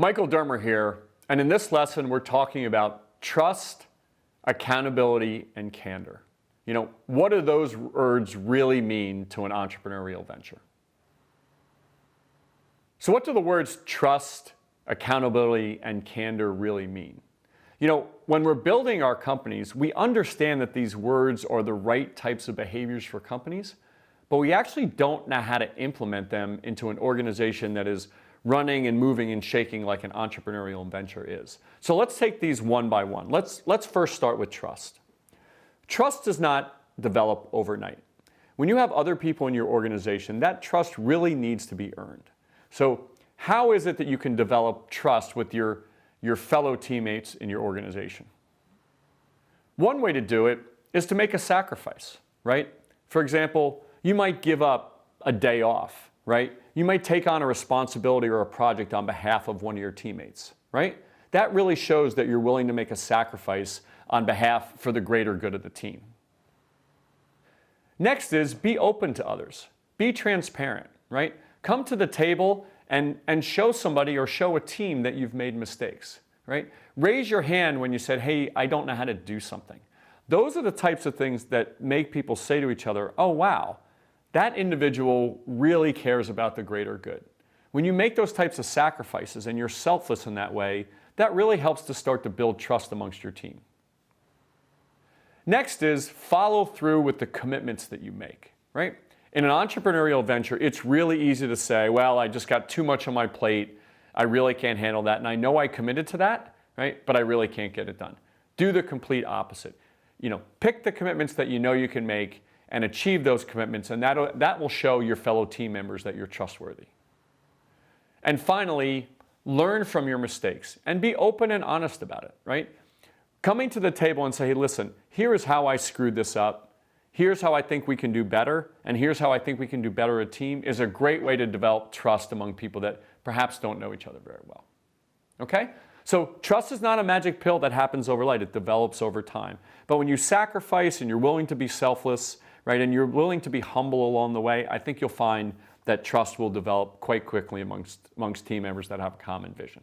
Michael Dermer here, and in this lesson we're talking about trust, accountability, and candor. What do those words really mean to an entrepreneurial venture? So what do the words trust, accountability, and candor really mean? When we're building our companies, we understand that these words are the right types of behaviors for companies, but we actually don't know how to implement them into an organization that is running and moving and shaking like an entrepreneurial venture is. So let's take these one by one. Let's first start with trust. Trust does not develop overnight. When you have other people in your organization, that trust really needs to be earned. So how is it that you can develop trust with your fellow teammates in your organization? One way to do it is to make a sacrifice, right? For example, you might give up a day off, right? You might take on a responsibility or a project on behalf of one of your teammates, right? That really shows that you're willing to make a sacrifice on behalf for the greater good of the team. Next is be open to others. Be transparent, right? Come to the table and show somebody or show a team that you've made mistakes, right? Raise your hand when you said, hey, I don't know how to do something. Those are the types of things that make people say to each other, oh, wow, that individual really cares about the greater good. When you make those types of sacrifices and you're selfless in that way, that really helps to start to build trust amongst your team. Next is follow through with the commitments that you make, right? In an entrepreneurial venture, it's really easy to say, well, I just got too much on my plate. I really can't handle that. And I know I committed to that, right? But I really can't get it done. Do the complete opposite. Pick the commitments that you know you can make and achieve those commitments, and that will show your fellow team members that you're trustworthy. And finally, learn from your mistakes and be open and honest about it, right? Coming to the table and say, hey, listen, here is how I screwed this up. Here's how I think we can do better, and here's how I think we can do better as a team is a great way to develop trust among people that perhaps don't know each other very well. Okay? So trust is not a magic pill that happens overnight. It develops over time. But when you sacrifice and you're willing to be selfless, right, and you're willing to be humble along the way, I think you'll find that trust will develop quite quickly amongst team members that have a common vision.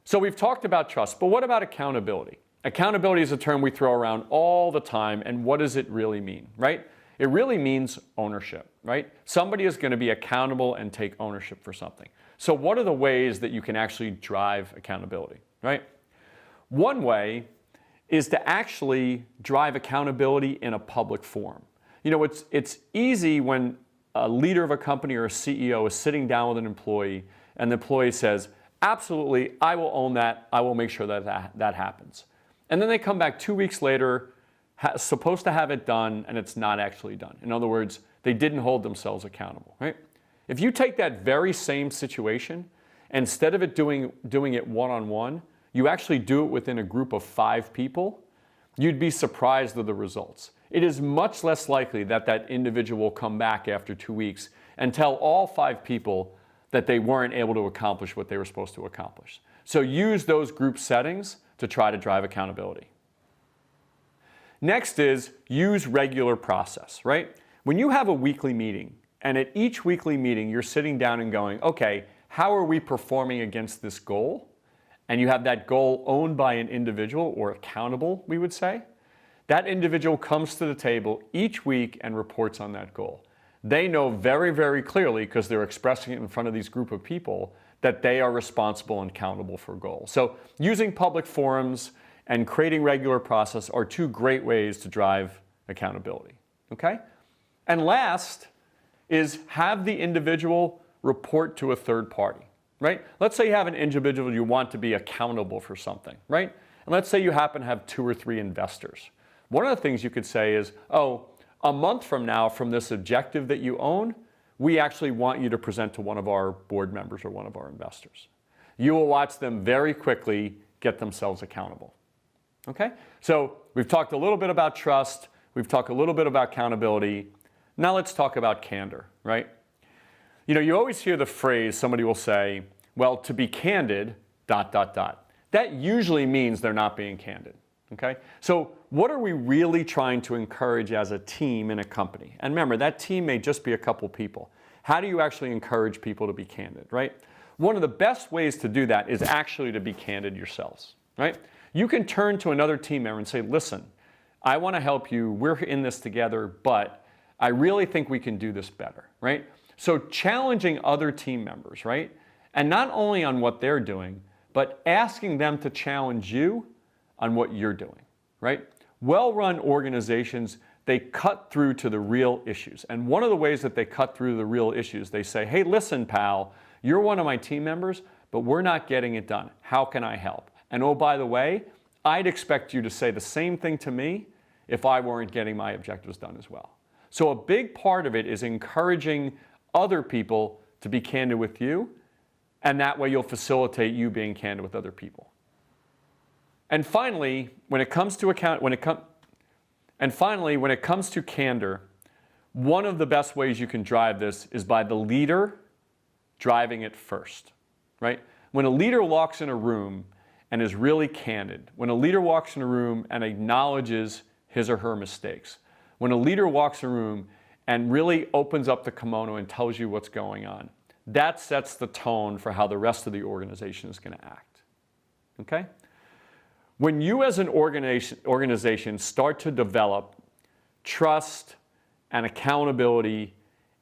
So we've talked about trust, but what about accountability? Accountability is a term we throw around all the time, and what does it really mean, right? It really means ownership, right? Somebody is going to be accountable and take ownership for something. So what are the ways that you can actually drive accountability, right? One way is to actually drive accountability in a public forum. It's easy when a leader of a company or a CEO is sitting down with an employee and the employee says, absolutely, I will own that. I will make sure that happens. And then they come back 2 weeks later, supposed to have it done, and it's not actually done. In other words, they didn't hold themselves accountable, right? If you take that very same situation, instead of it doing it one-on-one, you actually do it within a group of 5 people, you'd be surprised at the results. It is much less likely that that individual will come back after 2 weeks and tell all 5 people that they weren't able to accomplish what they were supposed to accomplish. So use those group settings to try to drive accountability. Next is use regular process, right? When you have a weekly meeting, and at each weekly meeting you're sitting down and going, okay, how are we performing against this goal? And you have that goal owned by an individual, or accountable, we would say. That individual comes to the table each week and reports on that goal. They know very, very clearly, because they're expressing it in front of these group of people, that they are responsible and accountable for goals. So using public forums and creating regular process are 2 great ways to drive accountability, okay? And last is have the individual report to a third party, right? Let's say you have an individual you want to be accountable for something, right? And let's say you happen to have 2 or 3 investors. One of the things you could say is, oh, a month from now, from this objective that you own, we actually want you to present to one of our board members or one of our investors. You will watch them very quickly get themselves accountable. Okay? So we've talked a little bit about trust. We've talked a little bit about accountability. Now let's talk about candor, right? You always hear the phrase, somebody will say, well, to be candid, ... That usually means they're not being candid. Okay? So what are we really trying to encourage as a team in a company? And remember, that team may just be a couple people. How do you actually encourage people to be candid, right? One of the best ways to do that is actually to be candid yourselves, right? You can turn to another team member and say, listen, I want to help you. We're in this together, but I really think we can do this better, right? So challenging other team members, right? And not only on what they're doing, but asking them to challenge you on what you're doing, right? Well-run organizations, they cut through to the real issues. And one of the ways that they cut through the real issues, they say, hey, listen, pal, you're one of my team members, but we're not getting it done. How can I help? And oh, by the way, I'd expect you to say the same thing to me if I weren't getting my objectives done as well. So a big part of it is encouraging other people to be candid with you, and that way you'll facilitate you being candid with other people. And finally, when it comes to candor, one of the best ways you can drive this is by the leader driving it first, right? When a leader walks in a room and is really candid, when a leader walks in a room and acknowledges his or her mistakes, when a leader walks in a room and really opens up the kimono and tells you what's going on, that sets the tone for how the rest of the organization is going to act, okay? When you as an organization start to develop trust and accountability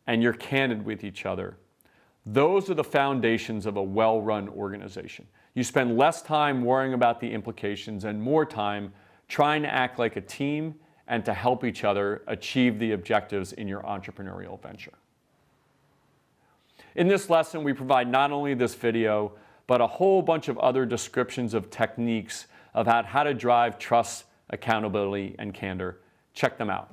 and you're candid with each other, those are the foundations of a well-run organization. You spend less time worrying about the implications and more time trying to act like a team and to help each other achieve the objectives in your entrepreneurial venture. In this lesson, we provide not only this video, but a whole bunch of other descriptions of techniques about how to drive trust, accountability, and candor. Check them out.